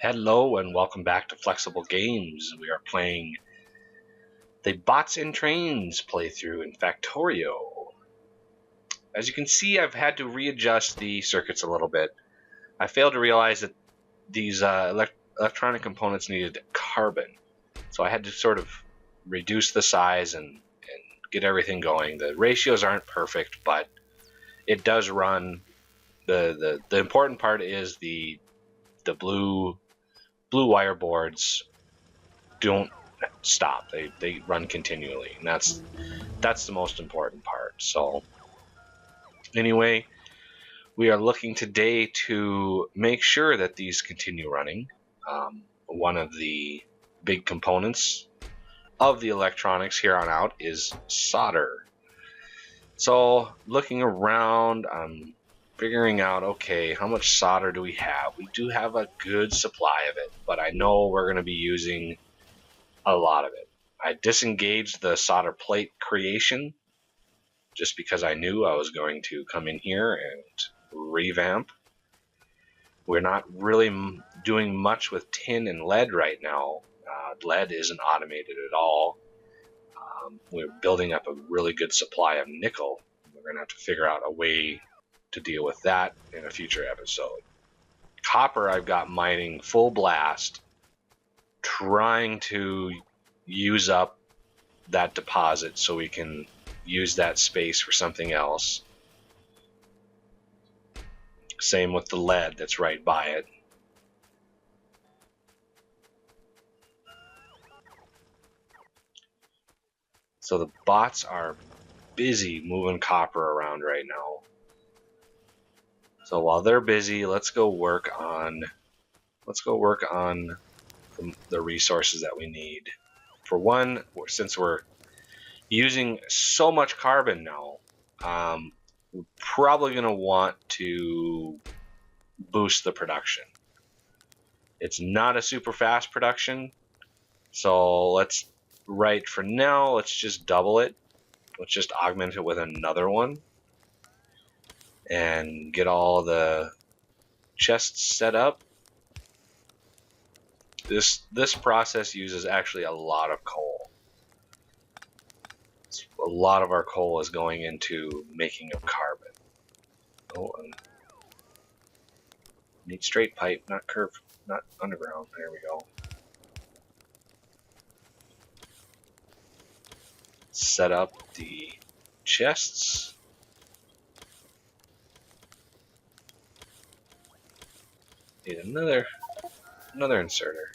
Hello and welcome back to Flexible Games. We are playing the Bots and Trains playthrough in Factorio. As you can see, I've had to readjust the circuits a little bit. I failed to realize that these electronic components needed carbon, so I had to sort of reduce the size and get everything going. The ratios aren't perfect, but it does run. The important part is the blue wire boards don't stop. They run continually, and that's the most important part. So anyway, we are looking today to make sure that these continue running. One of the big components of the electronics here on out is solder. So looking around, I'm figuring out, okay, how much solder do we have? We do have a good supply of it, but I know we're going to be using a lot of it. I disengaged the solder plate creation just because I knew I was going to come in here and revamp. We're not really doing much with tin and lead right now. Lead isn't automated at all. We're building up a really good supply of nickel. We're going to have to figure out a way to deal with that in a future episode. Copper, I've got mining full blast, trying to use up that deposit so we can use that space for something else. Same with the lead that's right by it. So the bots are busy moving copper around right now. So while they're busy, let's go work on the resources that we need. For one, since we're using so much carbon now, we're probably going to want to boost the production. It's not a super fast production, so for now, let's just double it. Let's just augment it with another one and get all the chests set up. This process uses actually a lot of coal. A lot of our coal is going into making of carbon. Oh, need straight pipe, not curved, not underground. There we go. Set up the chests. Need another inserter.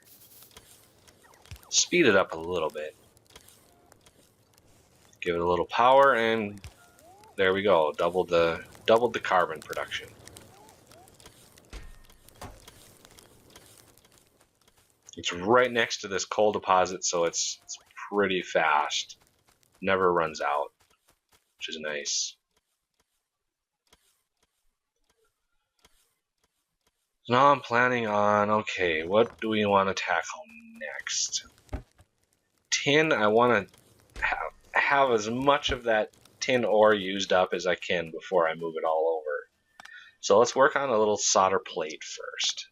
Speed it up a little bit. Give it a little power, and there we go. Doubled the carbon production. It's right next to this coal deposit, so it's pretty fast. Never runs out, which is nice. So now I'm planning on, okay, what do we want to tackle next? Tin, I want to have as much of that tin ore used up as I can before I move it all over. So let's work on a little solder plate first.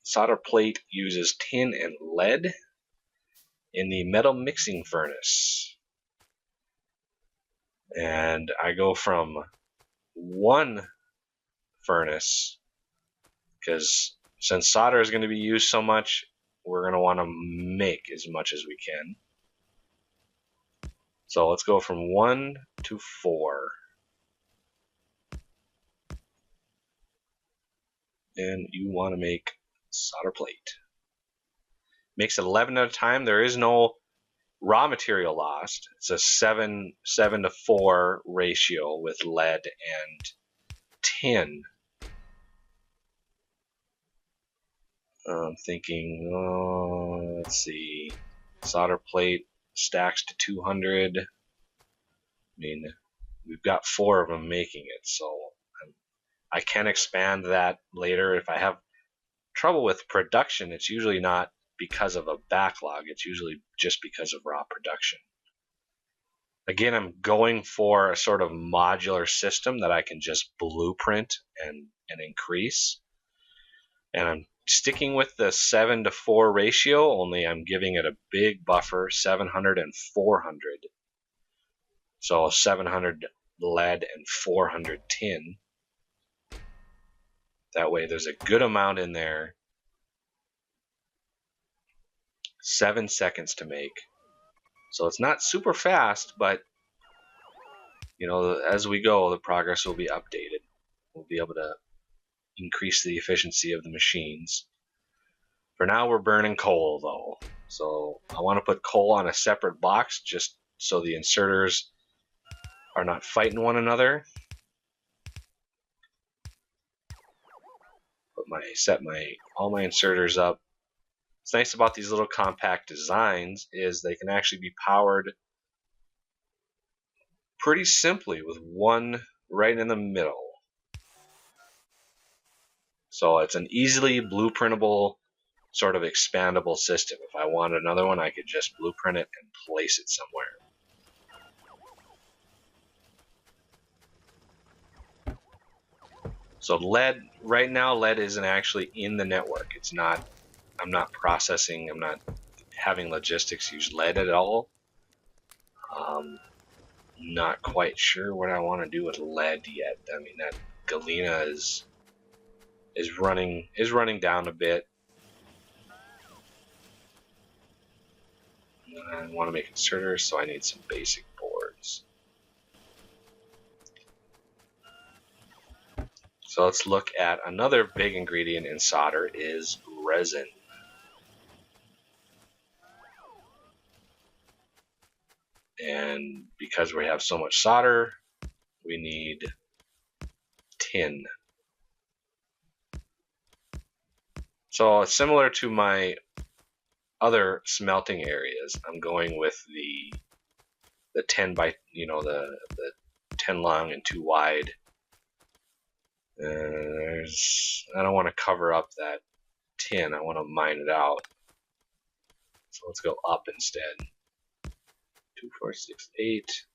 Solder plate uses tin and lead in the metal mixing furnace. And I go from one furnace, because since solder is going to be used so much, we're going to want to make as much as we can. So let's go from 1 to 4. And you want to make solder plate. Makes it 11 at a time. There is no raw material lost. It's a 7 to 4 ratio with lead and tin. I'm thinking, let's see, solder plate stacks to 200. I mean, we've got 4 of them making it, so I can expand that later. If I have trouble with production, it's usually not because of a backlog. It's usually just because of raw production. Again, I'm going for a sort of modular system that I can just blueprint and increase. And I'm sticking with the 7-to-4 ratio, only I'm giving it a big buffer, 700 and 400. So 700 lead and 400 tin. That way there's a good amount in there. 7 seconds to make. So it's not super fast, but you know, as we go, the progress will be updated. We'll be able to increase the efficiency of the machines. For now, we're burning coal though. So I want to put coal on a separate box just so the inserters are not fighting one another. Set all my inserters up. What's nice about these little compact designs is they can actually be powered pretty simply with one right in the middle. So it's an easily blueprintable sort of expandable system. If I want another one, I could just blueprint it and place it somewhere. So lead, right now, lead isn't actually in the network. It's not, I'm not processing, I'm not having logistics use lead at all. Not quite sure what I want to do with lead yet. I mean, that galena is running down a bit. I want to make inserters, so I need some basic boards. So let's look at another big ingredient in solder is resin. And because we have so much solder, we need tin. So similar to my other smelting areas, I'm going with the 10 by, you know, the 10 long and 2 wide. I don't want to cover up that tin. I want to mine it out. So let's go up instead. 2, 4, 6, 8.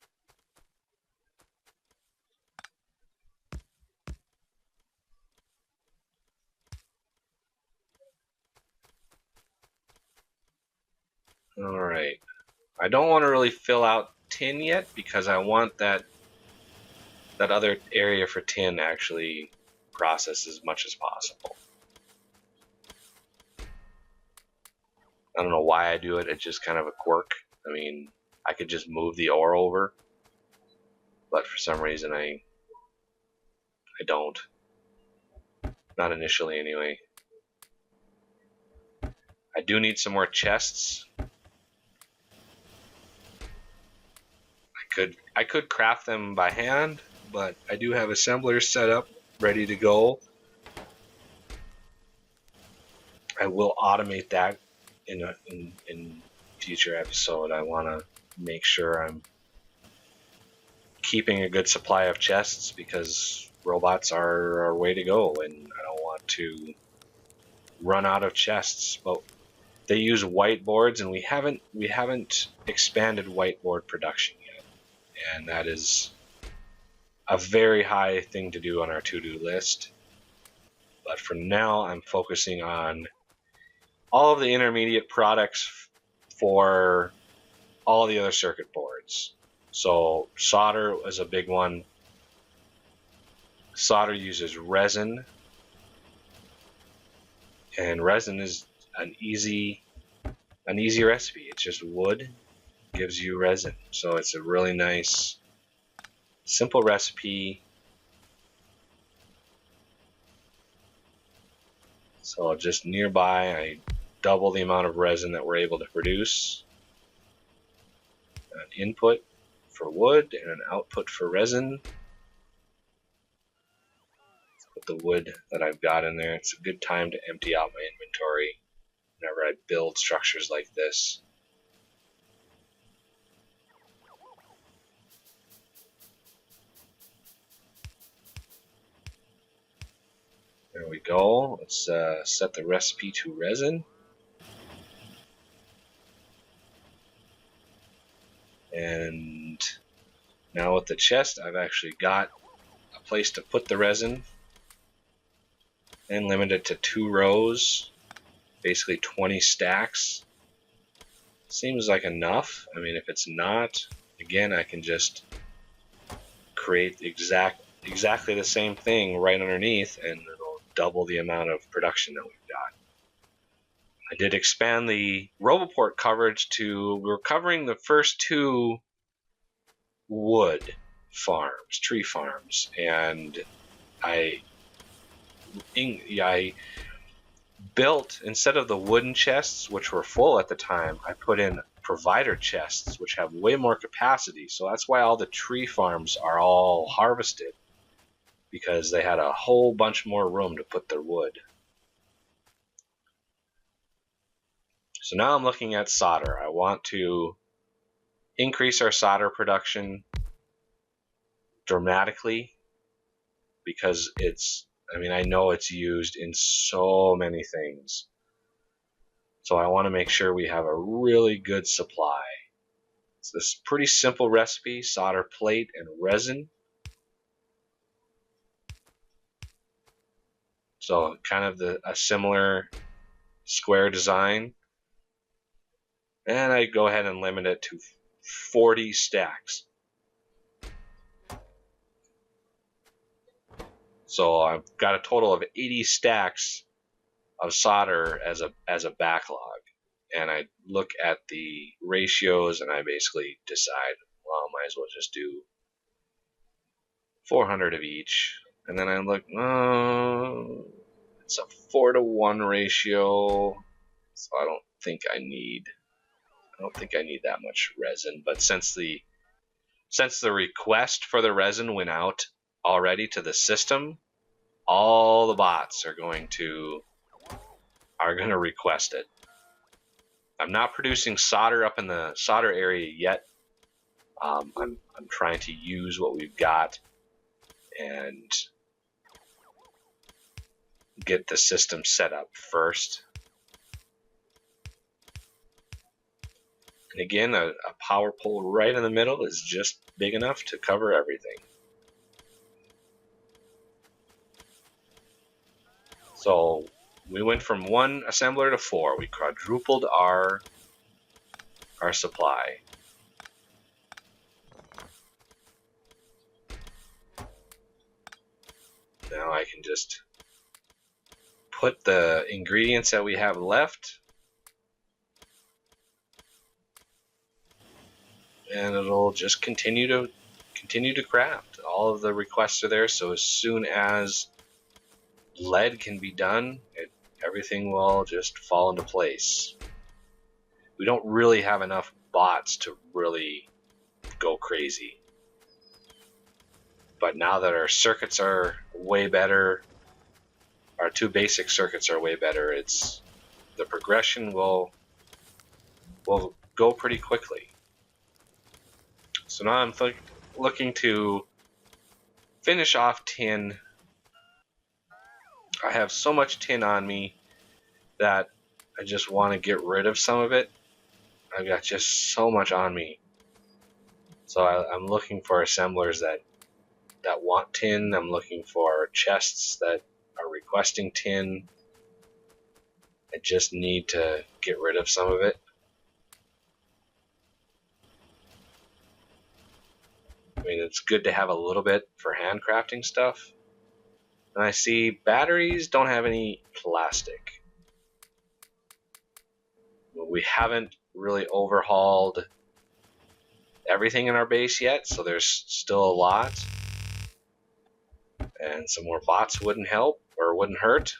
All right. I don't want to really fill out tin yet because I want that other area for tin actually processed as much as possible. I don't know why I do it. It's just kind of a quirk. I mean, I could just move the ore over, but for some reason I don't. Not initially anyway. I do need some more chests. I could craft them by hand, but I do have assemblers set up ready to go. I will automate that in future episode. I want to make sure I'm keeping a good supply of chests because robots are our way to go, and I don't want to run out of chests. But they use whiteboards, and we haven't expanded whiteboard production yet, and that is a very high thing to do on our to-do list. But for now, I'm focusing on all of the intermediate products for all the other circuit boards. So solder is a big one. Solder uses resin, and resin is an easy recipe. It's just wood gives you resin. So it's a really nice, simple recipe. So just nearby, I double the amount of resin that we're able to produce. An input for wood and an output for resin. Let's put the wood that I've got in there. It's a good time to empty out my inventory whenever I build structures like this. There we go. Let's set the recipe to resin. And Now with the chest, I've actually got a place to put the resin and limit it to 2 rows, basically 20 stacks. Seems like enough. I mean, if it's not, again, I can just create exactly the same thing right underneath, and it'll double the amount of production that we've got. I did expand the Roboport coverage to, we were covering the first 2 wood farms, tree farms, and I built, instead of the wooden chests, which were full at the time, I put in provider chests, which have way more capacity. So that's why all the tree farms are all harvested, because they had a whole bunch more room to put their wood. So now I'm looking at solder. I want to increase our solder production dramatically, because it's, I mean, I know it's used in so many things. So I want to make sure we have a really good supply. It's this pretty simple recipe: solder plate and resin. So kind of a similar square design. And I go ahead and limit it to 40 stacks. So I've got a total of 80 stacks of solder as a backlog. And I look at the ratios and I basically decide, well, I might as well just do 400 of each. And then I look, it's a 4-to-1 ratio, so I don't think I need that much resin. But since the request for the resin went out already to the system, all the bots are going to request it. I'm not producing solder up in the solder area yet. I'm trying to use what we've got and get the system set up first. And again, a power pole right in the middle is just big enough to cover everything. So we went from 1 assembler to 4. We quadrupled our supply. Now I can just put the ingredients that we have left, and it'll just continue to craft. All of the requests are there, so as soon as lead can be done, everything will just fall into place. We don't really have enough bots to really go crazy. But now that our circuits are way better, our 2 basic circuits are way better, the progression will go pretty quickly. So now I'm looking to finish off tin. I have so much tin on me that I just want to get rid of some of it. I've got just so much on me. So I'm looking for assemblers that want tin. I'm looking for chests that are requesting tin. I just need to get rid of some of it. I mean, it's good to have a little bit for handcrafting stuff. And I see batteries don't have any plastic. We haven't really overhauled everything in our base yet, so there's still a lot. And some more bots wouldn't help or wouldn't hurt.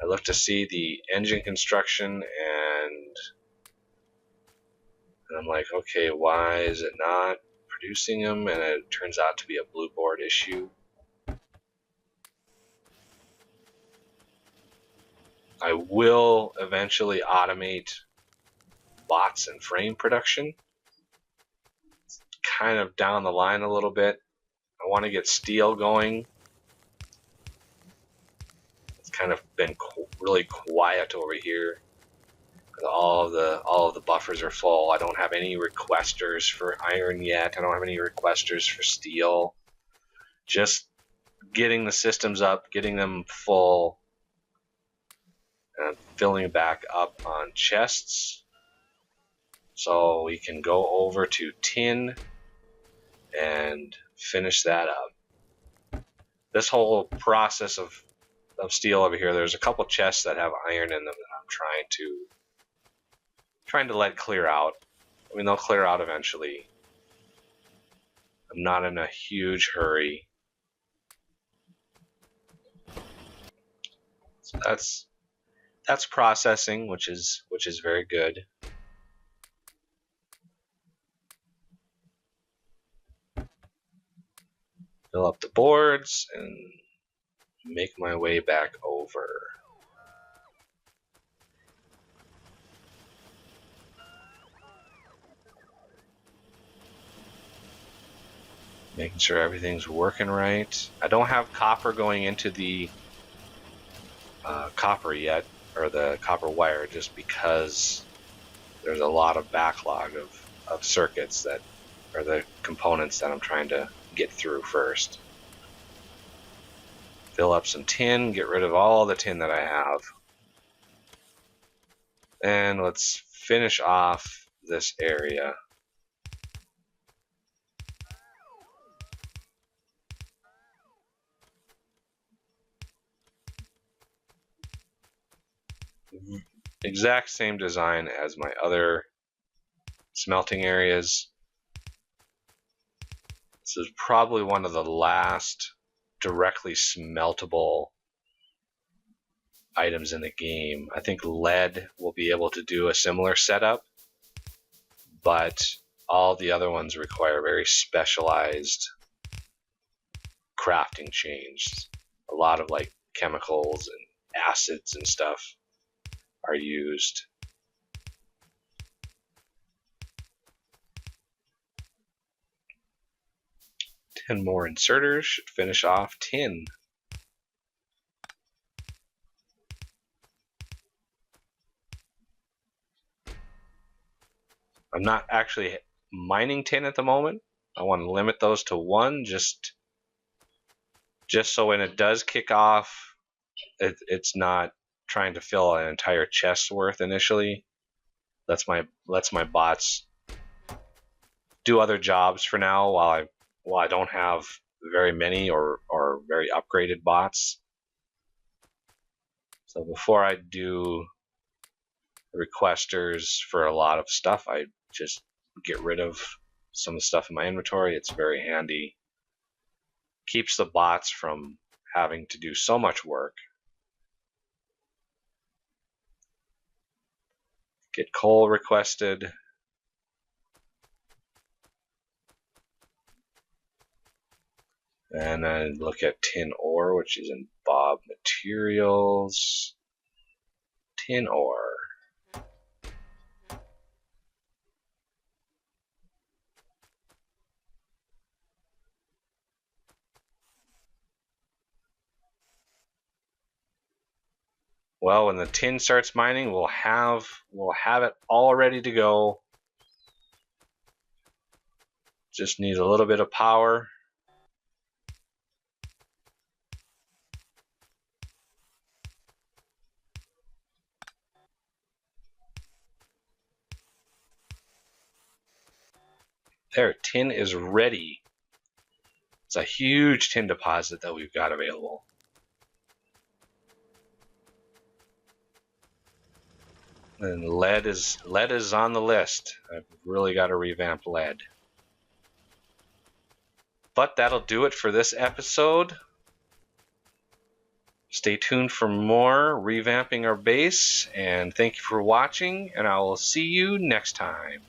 I look to see the engine construction, and I'm like, okay, why is it not producing them? And it turns out to be a blue board issue. I will eventually automate bots and frame production. It's kind of down the line a little bit. I want to get steel going. It's kind of been really quiet over here. All of the buffers are full. I don't have any requesters for iron yet. I don't have any requesters for steel. Just getting the systems up, getting them full, and filling back up on chests. So we can go over to tin and finish that up. This whole process of steel over here, there's a couple chests that have iron in them that I'm trying to let clear out. I mean, they'll clear out eventually. I'm not in a huge hurry. So that's processing, which is very good. Fill up the boards and make my way back over. Making sure everything's working right. I don't have copper going into the copper yet, or the copper wire, just because there's a lot of backlog of circuits that are the components that I'm trying to get through first. Fill up some tin, get rid of all the tin that I have. And let's finish off this area. Exact same design as my other smelting areas. This is probably one of the last directly smeltable items in the game. I think lead will be able to do a similar setup, but all the other ones require very specialized crafting chains. A lot of like chemicals and acids and stuff are used. Ten more inserters should finish off tin. I'm not actually mining tin at the moment. I want to limit those to one, just so when it does kick off, it's not trying to fill an entire chest worth initially. Lets my bots do other jobs for now while I don't have very many or very upgraded bots. So before I do requesters for a lot of stuff, I just get rid of some of the stuff in my inventory. It's very handy. Keeps the bots from having to do so much work. Get coal requested. And I look at tin ore, which is in Bob Materials. Tin ore. Well, when the tin starts mining, we'll have it all ready to go. Just need a little bit of power. There, tin is ready. It's a huge tin deposit that we've got available. And lead is on the list. I've really got to revamp lead. But that'll do it for this episode. Stay tuned for more revamping our base, and thank you for watching, and I will see you next time.